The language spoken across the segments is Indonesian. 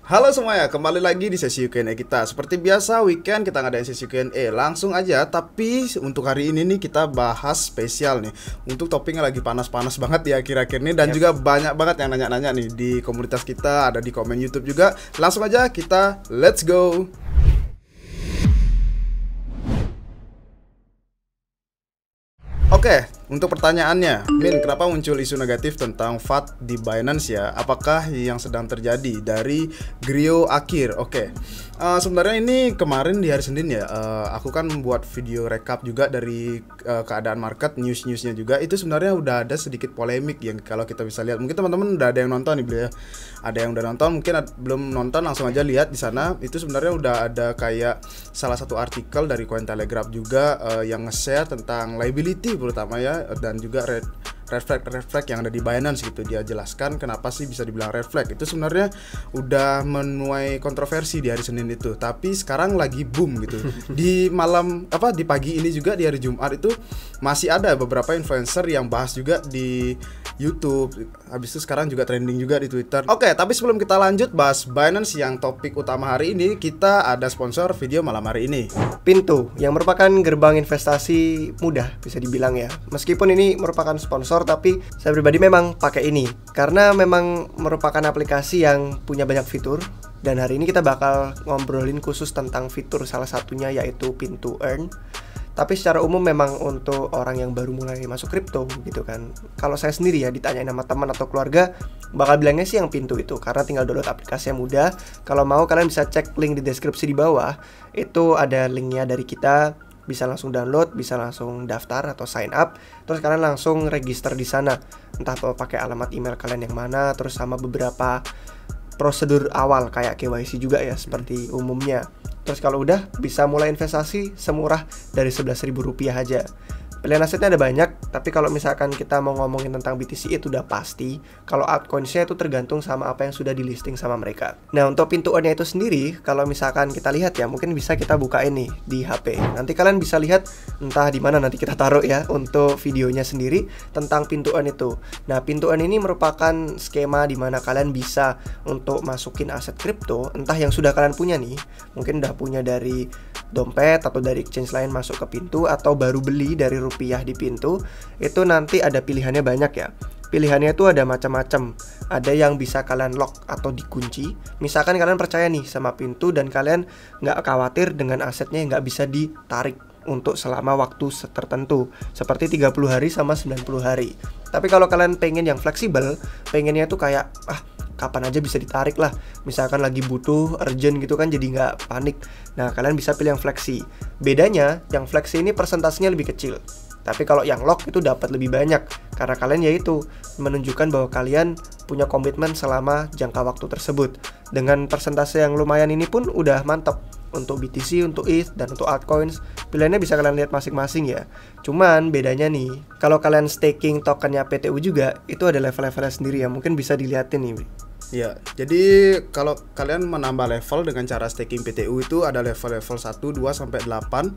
Halo semuanya, kembali lagi di sesi Q&A kita. Seperti biasa, weekend kita ngadain sesi Q&A. Langsung aja, tapi untuk hari ini nih kita bahas spesial nih. Untuk topiknya lagi panas-panas banget ya akhir-akhir ini. Dan juga banyak banget yang nanya-nanya nih di komunitas kita, ada di komen YouTube juga. Langsung aja kita, let's go! Oke, untuk pertanyaannya, Min, kenapa muncul isu negatif tentang FAT di Binance ya? Apakah yang sedang terjadi? Dari Grio Akhir. Oke, sebenarnya ini kemarin di hari Senin ya, aku kan membuat video recap juga dari keadaan market, news-newsnya juga. Itu sebenarnya udah ada sedikit polemik yang kalau kita bisa lihat. Mungkin teman-teman udah ada yang nonton nih, ya. Ada yang udah nonton, mungkin belum nonton langsung aja lihat di sana. Itu sebenarnya udah ada kayak salah satu artikel dari Cointelegraph juga yang nge-share tentang liability terutama ya, dan juga red flag yang ada di Binance gitu. Dia jelaskan kenapa sih bisa dibilang red flag. Itu sebenarnya udah menuai kontroversi di hari Senin itu, tapi sekarang lagi boom gitu. Di pagi ini juga di hari Jumat itu masih ada beberapa influencer yang bahas juga di YouTube. Habis itu sekarang juga trending juga di Twitter. Oke, tapi sebelum kita lanjut bahas Binance yang topik utama hari ini, kita ada sponsor video malam hari ini. Pintu, yang merupakan gerbang investasi mudah bisa dibilang ya. Meskipun ini merupakan sponsor, tapi saya pribadi memang pakai ini karena memang merupakan aplikasi yang punya banyak fitur. Dan hari ini kita bakal ngobrolin khusus tentang fitur salah satunya, yaitu Pintu Earn. Tapi secara umum memang untuk orang yang baru mulai masuk kripto gitu kan. Kalau saya sendiri ya ditanyain sama teman atau keluarga, bakal bilangnya sih yang Pintu itu, karena tinggal download aplikasi yang mudah. Kalau mau kalian bisa cek link di deskripsi di bawah. Itu ada linknya dari kita, bisa langsung download, bisa langsung daftar atau sign up. Terus kalian langsung register di sana. Entah pakai alamat email kalian yang mana, terus sama beberapa prosedur awal kayak KYC juga ya seperti umumnya. Terus kalau udah bisa mulai investasi semurah dari Rp11.000 aja. Pilihan asetnya ada banyak, tapi kalau misalkan kita mau ngomongin tentang BTC itu udah pasti. Kalau altcoins-nya itu tergantung sama apa yang sudah di listing sama mereka. Nah, untuk Pintu Earn-nya itu sendiri, kalau misalkan kita lihat ya, mungkin bisa kita bukain nih di HP. Nanti kalian bisa lihat entah di mana nanti kita taruh ya untuk videonya sendiri tentang Pintu Earn itu. Nah, Pintu Earn ini merupakan skema di mana kalian bisa untuk masukin aset kripto, entah yang sudah kalian punya nih, mungkin udah punya dari dompet atau dari exchange lain masuk ke Pintu, atau baru beli dari rupiah di Pintu. Itu nanti ada pilihannya banyak ya. Pilihannya itu ada macam-macam. Ada yang bisa kalian lock atau dikunci. Misalkan kalian percaya nih sama Pintu dan kalian nggak khawatir dengan asetnya yang nggak bisa ditarik untuk selama waktu tertentu, seperti 30 hari sama 90 hari. Tapi kalau kalian pengen yang fleksibel, pengennya tuh kayak kapan aja bisa ditarik lah, misalkan lagi butuh urgent gitu kan, jadi nggak panik. Nah, kalian bisa pilih yang fleksi. Bedanya yang fleksi ini persentasenya lebih kecil, tapi kalau yang lock itu dapat lebih banyak, karena kalian yaitu menunjukkan bahwa kalian punya komitmen selama jangka waktu tersebut. Dengan persentase yang lumayan ini pun udah mantap. Untuk BTC, untuk ETH, dan untuk altcoins, pilihannya bisa kalian lihat masing-masing ya. Cuman bedanya nih, kalau kalian staking tokennya PTU juga, itu ada level-levelnya sendiri ya, mungkin bisa dilihatin nih. Ya, jadi kalau kalian menambah level dengan cara staking PTU itu ada level-level 1, 2, sampai 8.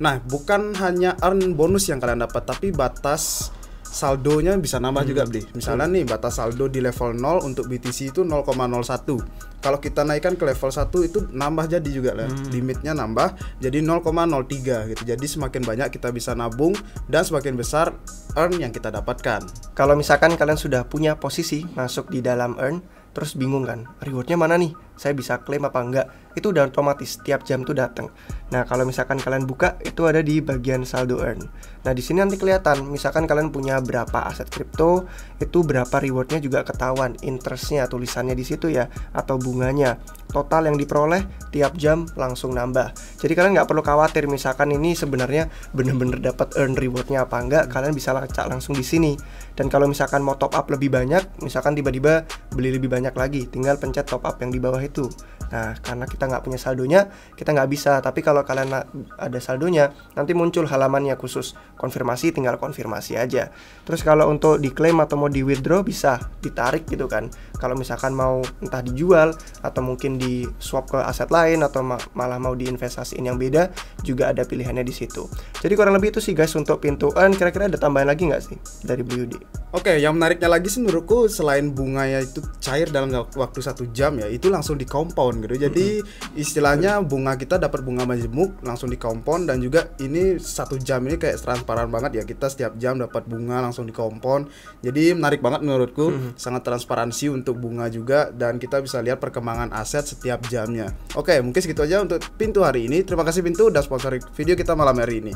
Nah, bukan hanya earn bonus yang kalian dapat, tapi batas saldonya bisa nambah juga, Bli. Misalnya nih, batas saldo di level 0 untuk BTC itu 0,01. Kalau kita naikkan ke level 1 itu nambah jadi juga lah. Limitnya nambah jadi 0,03 gitu. Jadi semakin banyak kita bisa nabung dan semakin besar earn yang kita dapatkan. Kalau misalkan kalian sudah punya posisi masuk di dalam earn, terus bingung kan, rewardnya mana nih? Saya bisa klaim apa enggak? Itu udah otomatis tiap jam tuh datang. Nah, kalau misalkan kalian buka, itu ada di bagian saldo earn. Nah, di sini nanti kelihatan, misalkan kalian punya berapa aset kripto, itu berapa rewardnya juga ketahuan, interestnya tulisannya di situ ya, atau bunganya. Total yang diperoleh tiap jam langsung nambah. Jadi kalian nggak perlu khawatir misalkan ini sebenarnya bener-bener dapat earn rewardnya apa enggak, kalian bisa lacak langsung di sini. Dan kalau misalkan mau top up lebih banyak, misalkan tiba-tiba beli lebih banyak lagi, tinggal pencet top up yang di bawah itu. Nah, karena kita nggak punya saldonya, kita nggak bisa. Tapi kalau kalian ada saldonya, nanti muncul halamannya khusus konfirmasi, tinggal konfirmasi aja. Terus kalau untuk diklaim atau mau di withdraw bisa ditarik gitu kan. Kalau misalkan mau entah dijual atau mungkin di swap ke aset lain atau malah mau diinvestasiin yang beda, juga ada pilihannya di situ. Jadi kurang lebih itu sih guys untuk pintu earn. Kira-kira ada tambahan lagi nggak sih dari Blue Yudi? Oke, yang menariknya lagi sih menurutku selain bunganya itu cair dalam waktu 1 jam ya, itu langsung di compound gitu. Jadi istilahnya bunga kita dapat bunga majemuk langsung di compound, dan juga ini 1 jam ini kayak transparan banget ya, kita setiap jam dapat bunga langsung di compound. Jadi menarik banget menurutku, sangat transparansi untuk bunga juga, dan kita bisa lihat perkembangan aset setiap jamnya. Oke, mungkin segitu aja untuk Pintu hari ini. Terima kasih Pintu udah sponsori video kita malam hari ini.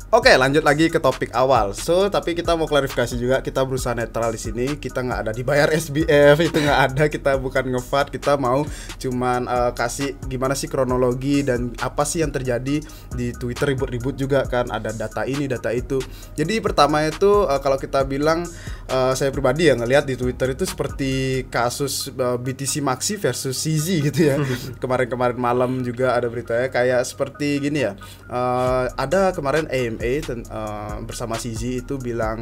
Oke, lanjut lagi ke topik awal. Tapi kita mau klarifikasi juga, kita berusaha netral di sini. Kita nggak ada dibayar SBF, itu nggak ada. Kita bukan nge-FUD, kita mau cuman kasih gimana sih kronologi dan apa sih yang terjadi di Twitter, ribut-ribut juga kan. Ada data ini, data itu. Jadi pertama itu kalau kita bilang, saya pribadi ya ngelihat di Twitter itu seperti kasus BTC Maxi versus CZ gitu ya. Kemarin-kemarin malam juga ada beritanya kayak seperti gini ya. Ada kemarin bersama CZ itu bilang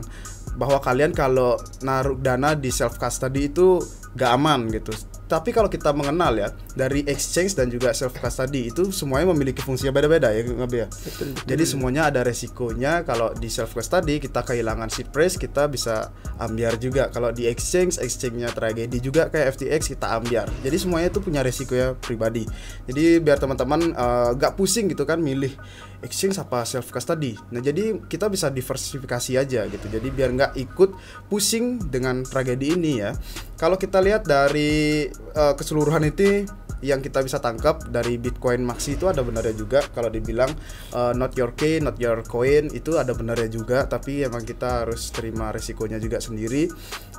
bahwa kalian kalau naruh dana di self custody itu gak aman gitu. Tapi kalau kita mengenal ya, dari exchange dan juga self custody itu semuanya memiliki fungsinya beda-beda ya, Ngabe ya. Jadi semuanya ada resikonya. Kalau di self custody kita kehilangan seed phrase, kita bisa ambiar juga. Kalau di exchange-nya tragedi juga kayak FTX, kita ambiar. Jadi semuanya itu punya resiko ya pribadi. Jadi biar teman-teman gak pusing gitu kan milih exchange apa self custody. Nah, jadi kita bisa diversifikasi aja gitu. Jadi biar nggak ikut pusing dengan tragedi ini ya. Kalau kita lihat dari keseluruhan itu yang kita bisa tangkap dari Bitcoin Maxi itu ada benarnya juga. Kalau dibilang not your key, not your coin, itu ada benarnya juga. Tapi emang kita harus terima resikonya juga sendiri.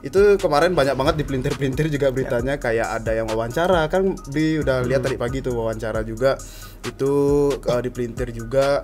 Itu kemarin banyak banget dipelintir-pelintir juga beritanya, kayak ada yang wawancara kan, udah lihat tadi pagi tuh wawancara juga itu dipelintir juga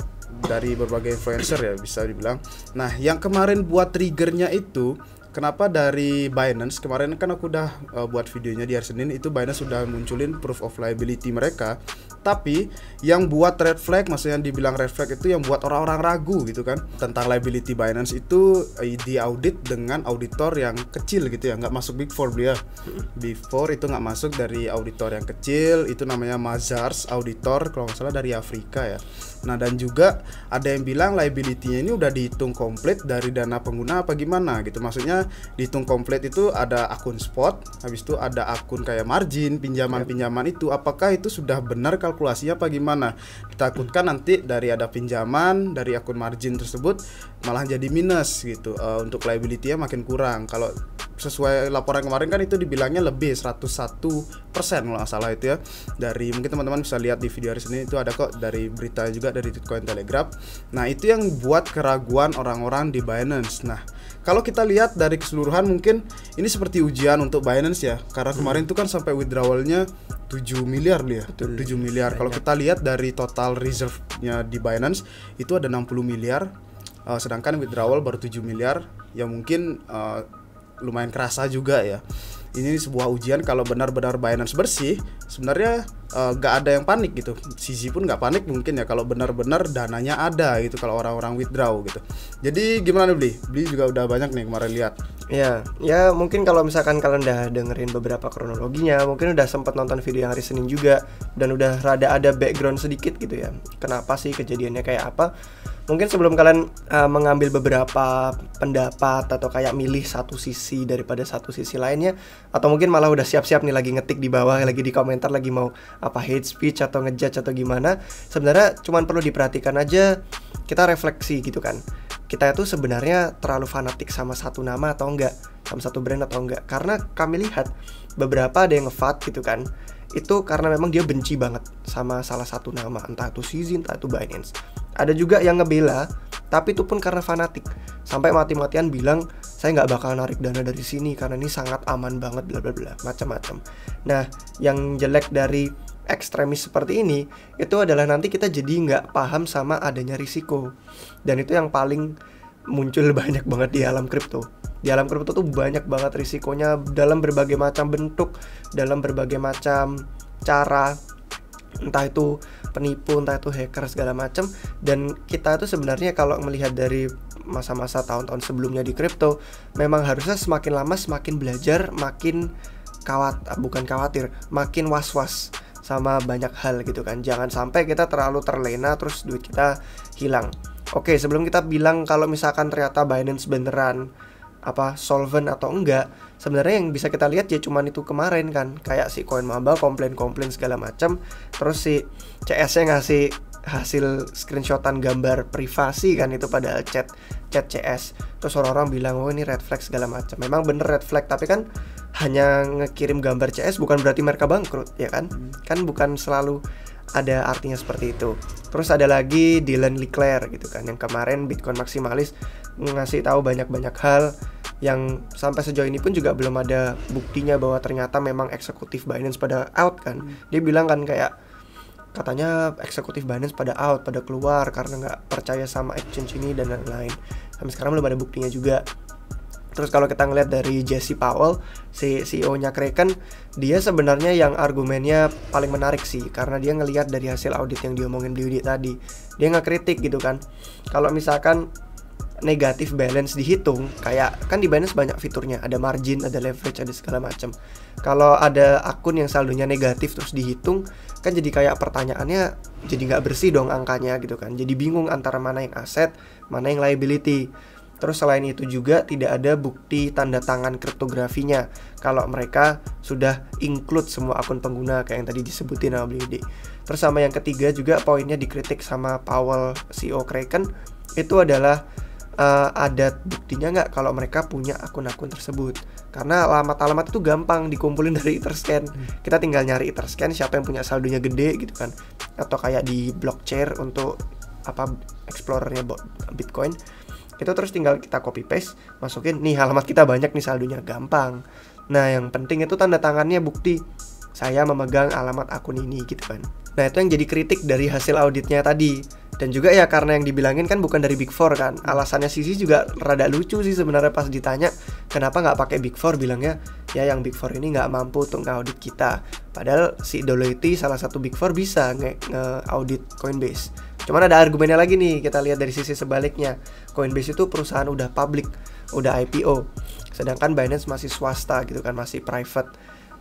dari berbagai influencer ya bisa dibilang. Nah, yang kemarin buat triggernya itu kenapa dari Binance, kemarin kan aku udah buat videonya di hari Senin, itu Binance sudah munculin proof of liability mereka. Tapi yang buat red flag, maksudnya yang dibilang red flag itu yang buat orang-orang ragu gitu kan tentang liability Binance itu diaudit dengan auditor yang kecil gitu ya, nggak masuk Big Four dia. Big Four itu nggak masuk dari auditor yang kecil, itu namanya Mazars auditor kalau nggak salah dari Afrika ya. Nah, dan juga ada yang bilang liability-nya ini udah dihitung komplit dari dana pengguna apa gimana gitu. Maksudnya dihitung komplit itu ada akun spot, habis itu ada akun kayak margin, pinjaman-pinjaman itu apakah itu sudah benar kalkulasinya apa gimana. Ditakutkan nanti dari ada pinjaman dari akun margin tersebut malah jadi minus gitu. Untuk liability-nya makin kurang. Kalau sesuai laporan kemarin kan itu dibilangnya lebih 101% kalau nggak salah itu ya. Dari mungkin teman-teman bisa lihat di video hari Senin itu ada kok dari berita juga dari Bitcoin Telegraph. Nah, itu yang buat keraguan orang-orang di Binance. Nah, kalau kita lihat dari keseluruhan mungkin ini seperti ujian untuk Binance ya. Karena kemarin itu kan sampai withdrawalnya 7 miliar dia. 7 miliar. Kalau kita lihat dari total reserve-nya di Binance itu ada 60 miliar. Sedangkan withdrawal baru 7 miliar. Ya mungkin lumayan kerasa juga ya. Ini sebuah ujian kalau benar-benar Binance bersih, sebenarnya gak ada yang panik gitu. CZ pun gak panik mungkin ya kalau benar-benar dananya ada gitu, kalau orang-orang withdraw gitu. Jadi gimana nih Bli juga udah banyak nih kemarin lihat. Ya mungkin kalau misalkan kalian udah dengerin beberapa kronologinya, mungkin udah sempat nonton video yang hari Senin juga, dan udah rada ada background sedikit gitu ya. Kenapa sih kejadiannya kayak apa? Mungkin sebelum kalian mengambil beberapa pendapat atau kayak milih satu sisi daripada satu sisi lainnya, atau mungkin malah udah siap-siap nih lagi ngetik di bawah, lagi di komentar lagi mau apa hate speech atau ngejudge atau gimana, sebenarnya cuman perlu diperhatikan aja, kita refleksi gitu kan. Kita itu sebenarnya terlalu fanatik sama satu nama atau enggak, sama satu brand atau enggak. Karena kami lihat beberapa ada yang nge-FUD gitu kan, itu karena memang dia benci banget sama salah satu nama, entah itu CZ, entah itu Binance. Ada juga yang ngebela, tapi itu pun karena fanatik, sampai mati-matian bilang saya nggak bakal narik dana dari sini karena ini sangat aman banget, bla bla bla, macam-macam. Nah, yang jelek dari ekstremis seperti ini itu adalah nanti kita jadi nggak paham sama adanya risiko, dan itu yang paling muncul banyak banget di alam kripto. Di alam kripto tuh banyak banget risikonya dalam berbagai macam bentuk, dalam berbagai macam cara, entah itu penipu, entah itu hacker, segala macam. Dan kita itu sebenarnya kalau melihat dari masa-masa tahun-tahun sebelumnya di kripto, memang harusnya semakin lama semakin belajar, makin bukan khawatir, makin was-was sama banyak hal gitu kan. Jangan sampai kita terlalu terlena terus duit kita hilang. Oke, sebelum kita bilang kalau misalkan ternyata Binance beneran solvent atau enggak, sebenarnya yang bisa kita lihat ya cuman itu kemarin kan, kayak si CoinMaba komplain segala macam, terus si CS-nya ngasih hasil screenshotan gambar privasi kan, itu pada chat CS, terus orang-orang bilang oh ini red flag segala macam. Memang bener red flag, tapi kan hanya ngekirim gambar CS bukan berarti mereka bangkrut ya kan. Kan bukan selalu ada artinya seperti itu. Terus ada lagi Dylan LeClaire gitu kan, yang kemarin Bitcoin maksimalis ngasih tahu banyak hal yang sampai sejauh ini pun juga belum ada buktinya bahwa ternyata memang eksekutif Binance pada out kan. Dia bilang kan kayak katanya eksekutif Binance pada out, pada keluar karena nggak percaya sama exchange ini dan lain-lain. Sampai sekarang belum ada buktinya juga. Terus kalau kita ngeliat dari Jesse Powell, si CEO-nya Kraken, dia sebenarnya yang argumennya paling menarik sih, karena dia ngelihat dari hasil audit yang diomongin Beliudi tadi. Dia ngekritik gitu kan, kalau misalkan negatif balance dihitung, kayak kan di Binance banyak fiturnya, ada margin, ada leverage, ada segala macam. Kalau ada akun yang saldonya negatif terus dihitung, kan jadi kayak pertanyaannya jadi nggak bersih dong angkanya gitu kan. Jadi bingung antara mana yang aset, mana yang liability. Terus selain itu juga tidak ada bukti tanda tangan kriptografinya kalau mereka sudah include semua akun pengguna kayak yang tadi disebutin sama Beliudi. Terus sama yang ketiga juga poinnya dikritik sama Powell, CEO Kraken, itu adalah ada buktinya nggak kalau mereka punya akun-akun tersebut. Karena alamat-alamat itu gampang dikumpulin dari Etherscan. Kita tinggal nyari Etherscan siapa yang punya saldonya gede gitu kan. Atau kayak di Blockchair untuk explorernya Bitcoin. Itu terus tinggal kita copy paste, masukin nih alamat kita banyak nih saldonya, gampang. Nah yang penting itu tanda tangannya bukti saya memegang alamat akun ini gitu kan. Nah itu yang jadi kritik dari hasil auditnya tadi. Dan juga ya karena yang dibilangin kan bukan dari Big Four kan. Alasannya Sisi juga rada lucu sih sebenarnya pas ditanya kenapa nggak pakai Big Four, bilangnya ya yang Big Four ini nggak mampu untuk ngaudit kita. Padahal si Deloitte salah satu Big Four bisa nge-audit Coinbase. Cuman ada argumennya lagi nih, kita lihat dari sisi sebaliknya. Coinbase itu perusahaan udah public, udah IPO. Sedangkan Binance masih swasta gitu kan, masih private.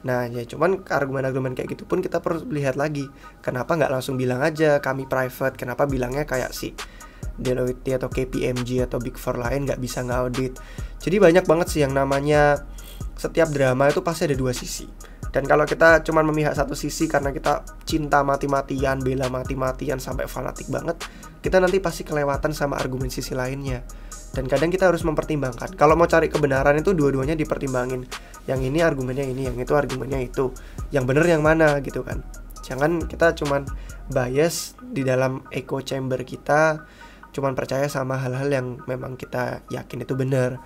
Nah ya cuman argumen-argumen kayak gitu pun kita perlu lihat lagi. Kenapa nggak langsung bilang aja kami private? Kenapa bilangnya kayak si Deloitte atau KPMG atau Big Four lain nggak bisa ngaudit? Jadi banyak banget sih yang namanya setiap drama itu pasti ada dua sisi. Dan kalau kita cuma memihak satu sisi karena kita cinta mati-matian, bela mati-matian sampai fanatik banget, kita nanti pasti kelewatan sama argumen sisi lainnya. Dan kadang kita harus mempertimbangkan. Kalau mau cari kebenaran itu dua-duanya dipertimbangin. Yang ini argumennya ini, yang itu argumennya itu. Yang bener yang mana gitu kan. Jangan kita cuman bias di dalam echo chamber kita, cuman percaya sama hal-hal yang memang kita yakin itu bener.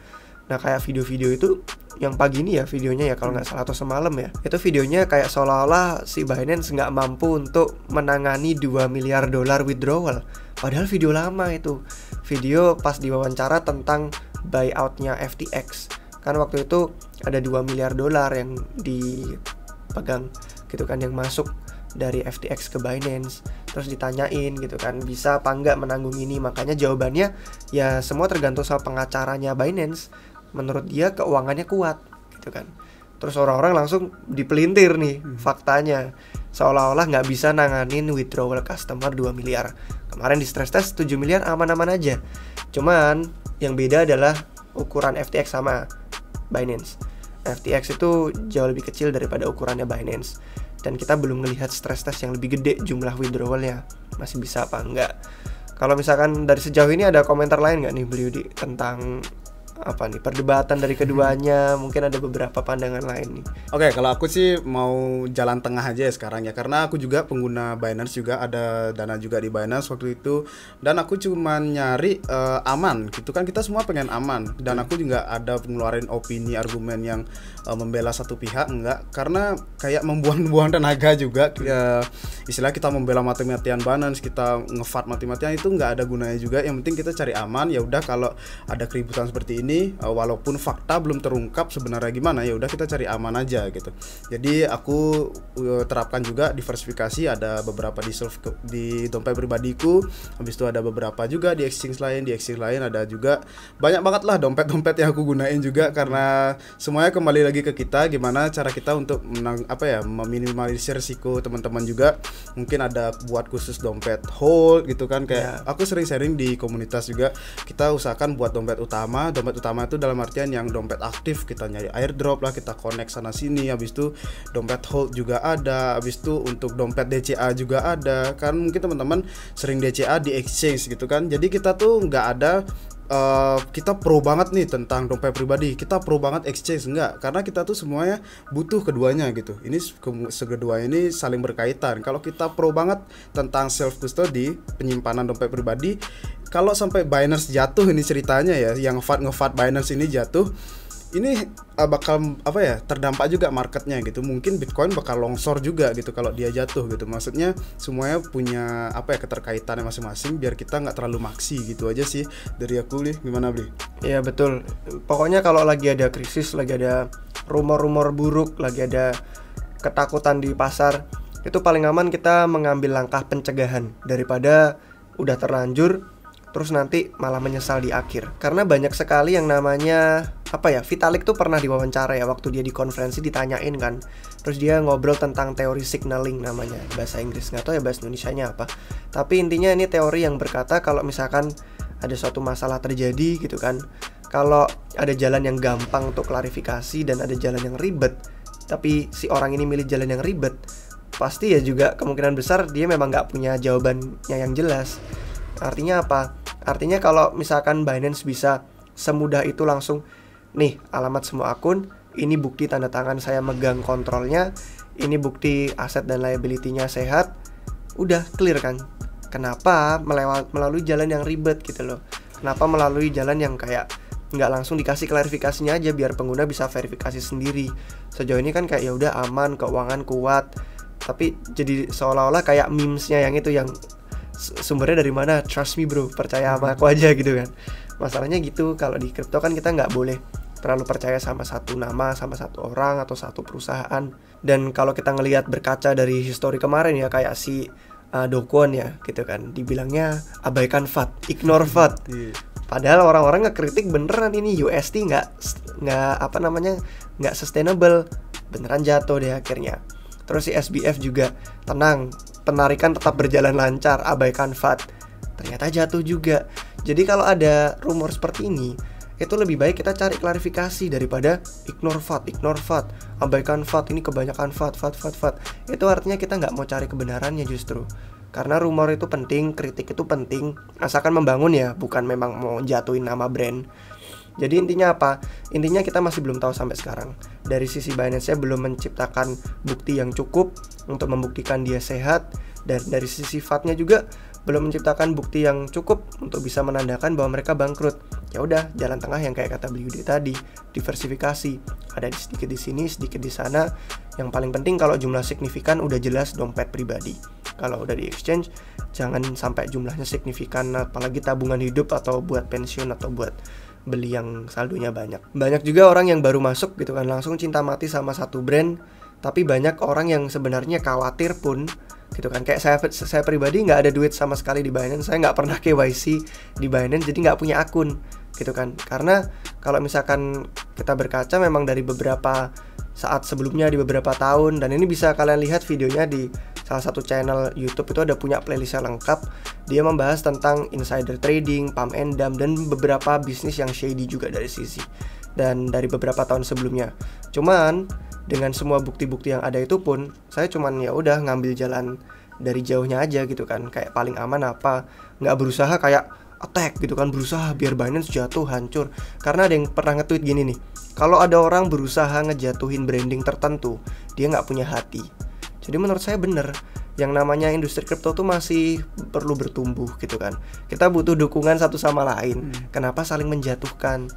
Nah kayak video-video itu yang pagi ini ya videonya ya kalau nggak salah atau semalam ya, itu videonya kayak seolah-olah si Binance nggak mampu untuk menangani 2 miliar dolar withdrawal. Padahal video lama itu, video pas diwawancara tentang buyoutnya FTX. Kan waktu itu ada 2 miliar dolar yang dipegang gitu kan, yang masuk dari FTX ke Binance. Terus ditanyain gitu kan, bisa apa enggak menanggung ini. Makanya jawabannya ya semua tergantung sama pengacaranya Binance. Menurut dia keuangannya kuat gitu kan. Terus orang-orang langsung dipelintir nih faktanya, seolah-olah nggak bisa nanganin withdrawal customer 2 miliar. Kemarin di stress test 7 miliar aman-aman aja. Cuman yang beda adalah ukuran FTX sama Binance. FTX itu jauh lebih kecil daripada ukurannya Binance. Dan kita belum melihat stress test yang lebih gede jumlah withdrawalnya, masih bisa apa enggak. Kalau misalkan dari sejauh ini ada komentar lain nggak nih Beliudi tentang apa nih perdebatan dari keduanya? Mungkin ada beberapa pandangan lain nih. Oke, kalau aku sih mau jalan tengah aja ya sekarang ya, karena aku juga pengguna Binance juga, ada dana juga di Binance waktu itu, dan aku cuma nyari aman gitu kan, kita semua pengen aman, dan aku juga ada ngeluarin opini argumen yang membela satu pihak enggak, karena kayak membuang-buang tenaga juga ya, istilah kita membela mati-matian Binance, kita ngefat mati-matian, itu nggak ada gunanya juga. Yang penting kita cari aman. Ya udah, kalau ada keributan seperti ini, walaupun fakta belum terungkap sebenarnya gimana, ya udah kita cari aman aja gitu. Jadi aku terapkan juga diversifikasi, ada beberapa di dompet pribadiku, habis itu ada beberapa juga di exchange lain ada juga banyak banget lah dompet-dompet yang aku gunain juga, karena semuanya kembali lagi ke kita, gimana cara kita untuk meminimalisir risiko. Teman-teman juga mungkin ada buat khusus dompet hold gitu kan, kayak aku sering sharing di komunitas juga, kita usahakan buat dompet utama itu dalam artian yang dompet aktif, kita nyari airdrop lah, kita connect sana sini. Habis itu dompet hold juga ada, habis itu untuk dompet DCA juga ada kan. Mungkin teman-teman sering DCA di exchange gitu kan, jadi kita tuh nggak ada kita pro banget nih tentang dompet pribadi, kita pro banget exchange, enggak, karena kita tuh semuanya butuh keduanya gitu. Ini kedua ini saling berkaitan. Kalau kita pro banget tentang self custody, penyimpanan dompet pribadi, kalau sampai Binance jatuh ini ceritanya ya, yang ngefat Binance ini jatuh, ini bakal terdampak juga marketnya gitu. Mungkin Bitcoin bakal longsor juga gitu kalau dia jatuh gitu. Maksudnya semuanya punya keterkaitannya masing-masing, biar kita nggak terlalu maksi gitu aja sih dari aku nih. Gimana Bli? Iya betul. Pokoknya kalau lagi ada krisis, lagi ada rumor-rumor buruk, lagi ada ketakutan di pasar, itu paling aman kita mengambil langkah pencegahan daripada udah terlanjur terus nanti malah menyesal di akhir. Karena banyak sekali yang namanya Vitalik tuh pernah diwawancara ya, waktu dia di konferensi ditanyain kan, terus dia ngobrol tentang teori signaling namanya, bahasa Inggris, nggak tahu ya bahasa Indonesianya apa, tapi intinya ini teori yang berkata kalau misalkan ada suatu masalah terjadi gitu kan, kalau ada jalan yang gampang untuk klarifikasi dan ada jalan yang ribet, tapi si orang ini milih jalan yang ribet, pasti ya juga kemungkinan besar dia memang nggak punya jawabannya yang jelas. Artinya apa? Artinya kalau misalkan Binance bisa semudah itu langsung, nih alamat semua akun, ini bukti tanda tangan saya megang kontrolnya, ini bukti aset dan liability-nya sehat, udah clear kan? Kenapa melalui jalan yang ribet gitu loh? Kenapa melalui jalan yang kayak nggak langsung dikasih klarifikasinya aja biar pengguna bisa verifikasi sendiri? Sejauh ini kan kayak ya udah aman, keuangan kuat, tapi jadi seolah-olah kayak memesnya yang itu, yang sumbernya dari mana? Trust me bro, percaya sama aku aja gitu kan. Masalahnya gitu, kalau di kripto kan kita nggak boleh terlalu percaya sama satu nama, sama satu orang atau satu perusahaan. Dan kalau kita ngelihat berkaca dari histori kemarin ya, kayak si Do Kwon ya gitu kan, dibilangnya abaikan FAT, ignore FAT. Padahal orang-orang ngekritik beneran ini USD nggak sustainable, beneran jatuh deh akhirnya. Terus si SBF juga tenang, penarikan tetap berjalan lancar, abaikan FAT, ternyata jatuh juga. Jadi kalau ada rumor seperti ini, itu lebih baik kita cari klarifikasi daripada ignore FAT, abaikan FAT, ini kebanyakan FAT. Itu artinya kita nggak mau cari kebenarannya justru. Karena rumor itu penting, kritik itu penting, asalkan membangun ya, bukan memang mau jatuhin nama brand. Jadi intinya apa? Intinya kita masih belum tahu sampai sekarang. Dari sisi Binance-nya belum menciptakan bukti yang cukup untuk membuktikan dia sehat, dan dari sisi FAT-nya juga belum menciptakan bukti yang cukup untuk bisa menandakan bahwa mereka bangkrut. Ya udah, jalan tengah yang kayak kata Bli tadi, diversifikasi. Ada sedikit di sini, sedikit di sana. Yang paling penting kalau jumlah signifikan udah jelas dompet pribadi. Kalau udah di exchange, jangan sampai jumlahnya signifikan, apalagi tabungan hidup atau buat pensiun atau buat beli yang saldonya banyak. Banyak juga orang yang baru masuk gitu kan, langsung cinta mati sama satu brand. Tapi banyak orang yang sebenarnya khawatir pun gitu kan. Kayak saya pribadi nggak ada duit sama sekali di Binance, saya nggak pernah KYC di Binance, jadi nggak punya akun gitu kan. Karena kalau misalkan kita berkaca memang dari beberapa saat sebelumnya, di beberapa tahun, dan ini bisa kalian lihat videonya di salah satu channel YouTube, itu ada punya playlistnya lengkap. Dia membahas tentang insider trading, pump and dump, dan beberapa bisnis yang shady juga dari sisi dan dari beberapa tahun sebelumnya. Cuman dengan semua bukti-bukti yang ada itu pun, saya cuman ya udah ngambil jalan dari jauhnya aja gitu kan. Kayak paling aman apa, nggak berusaha kayak attack gitu kan, berusaha biar Binance jatuh, hancur. Karena ada yang pernah nge-tweet gini nih, kalau ada orang berusaha ngejatuhin branding tertentu, dia nggak punya hati. Jadi menurut saya bener, yang namanya industri kripto tuh masih perlu bertumbuh gitu kan. Kita butuh dukungan satu sama lain. Kenapa saling menjatuhkan?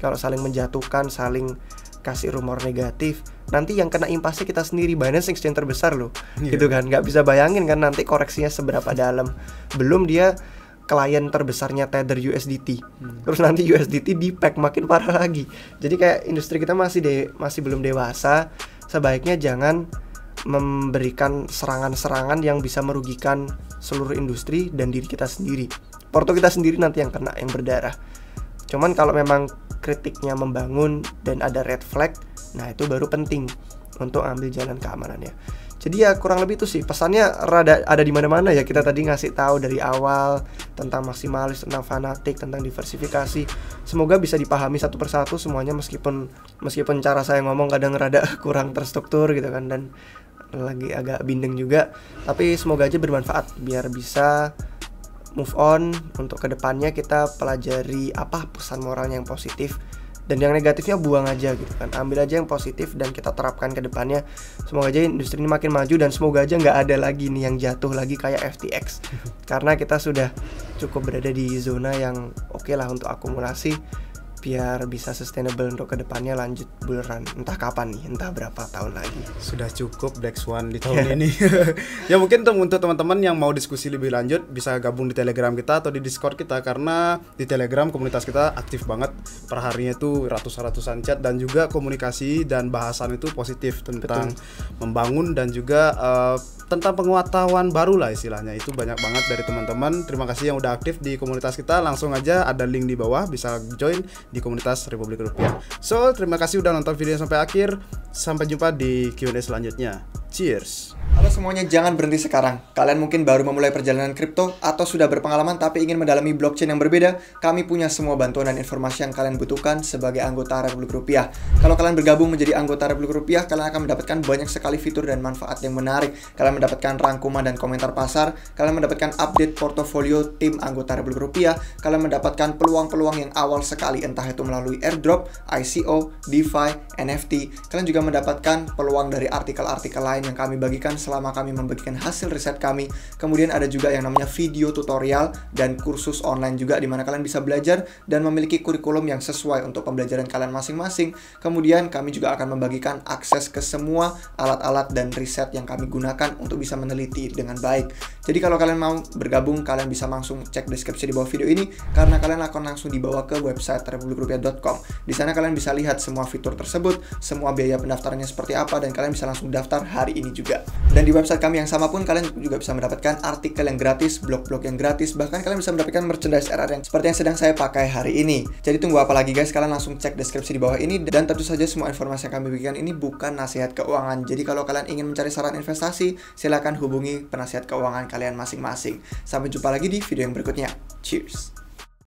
Kalau saling menjatuhkan, saling kasih rumor negatif, nanti yang kena impasnya kita sendiri. Binance exchange terbesar loh, gitu kan. Nggak bisa bayangin kan nanti koreksinya seberapa dalam. Belum dia klien terbesarnya Tether USDT, terus nanti USDT di pack makin parah lagi. Jadi kayak industri kita masih belum dewasa. Sebaiknya jangan memberikan serangan-serangan yang bisa merugikan seluruh industri dan diri kita sendiri. Porto kita sendiri nanti yang kena, yang berdarah. Cuman kalau memang kritiknya membangun dan ada red flag, nah itu baru penting untuk ambil jalan keamanannya. Jadi ya kurang lebih itu sih pesannya, rada ada di mana-mana ya. Kita tadi ngasih tahu dari awal tentang maksimalis, tentang fanatik, tentang diversifikasi. Semoga bisa dipahami satu persatu semuanya, meskipun cara saya ngomong kadang rada kurang terstruktur gitu kan, dan lagi agak bindeng juga. Tapi semoga aja bermanfaat biar bisa move on untuk kedepannya. Kita pelajari apa pesan moralnya yang positif, dan yang negatifnya buang aja gitu kan. Ambil aja yang positif dan kita terapkan ke depannya. Semoga aja industri ini makin maju, dan semoga aja nggak ada lagi nih yang jatuh lagi kayak FTX. Karena kita sudah cukup berada di zona yang oke lah untuk akumulasi, biar bisa sustainable untuk kedepannya lanjut bull run. Entah kapan nih, entah berapa tahun lagi. Sudah cukup Black Swan di tahun ini. Ya mungkin untuk teman-teman yang mau diskusi lebih lanjut bisa gabung di Telegram kita atau di Discord kita, karena di Telegram komunitas kita aktif banget. Per harinya itu ratusan chat, dan juga komunikasi dan bahasan itu positif tentang membangun dan juga tentang pengetahuan baru lah istilahnya. Itu banyak banget dari teman-teman. Terima kasih yang udah aktif di komunitas kita. Langsung aja ada link di bawah, bisa join di komunitas Republik Rupiah. So, terima kasih udah nonton video sampai akhir. Sampai jumpa di Q&A selanjutnya. Cheers. Halo semuanya, jangan berhenti sekarang. Kalian mungkin baru memulai perjalanan kripto atau sudah berpengalaman tapi ingin mendalami blockchain yang berbeda. Kami punya semua bantuan dan informasi yang kalian butuhkan sebagai anggota Republik Rupiah. Kalau kalian bergabung menjadi anggota Republik Rupiah, kalian akan mendapatkan banyak sekali fitur dan manfaat yang menarik. Kalian mendapatkan rangkuman dan komentar pasar. Kalian mendapatkan update portofolio tim anggota Republik Rupiah. Kalian mendapatkan peluang-peluang yang awal sekali, entah itu melalui airdrop, ICO, DeFi, NFT. Kalian juga mendapatkan peluang dari artikel-artikel lain yang kami bagikan selama kami membagikan hasil riset kami. Kemudian ada juga yang namanya video tutorial dan kursus online juga, di mana kalian bisa belajar dan memiliki kurikulum yang sesuai untuk pembelajaran kalian masing-masing. Kemudian kami juga akan membagikan akses ke semua alat-alat dan riset yang kami gunakan untuk bisa meneliti dengan baik. Jadi kalau kalian mau bergabung, kalian bisa langsung cek deskripsi di bawah video ini, karena kalian akan langsung dibawa ke website republikrupiah.com. Di sana kalian bisa lihat semua fitur tersebut, semua biaya pendaftarannya seperti apa, dan kalian bisa langsung daftar hari ini juga. Dan di website kami yang sama pun kalian juga bisa mendapatkan artikel yang gratis, blog-blog yang gratis, bahkan kalian bisa mendapatkan merchandise RR yang seperti yang sedang saya pakai hari ini. Jadi tunggu apa lagi guys, kalian langsung cek deskripsi di bawah ini. Dan tentu saja semua informasi yang kami berikan ini bukan nasihat keuangan. Jadi kalau kalian ingin mencari saran investasi, silakan hubungi penasihat keuangan kalian masing-masing. Sampai jumpa lagi di video yang berikutnya. Cheers.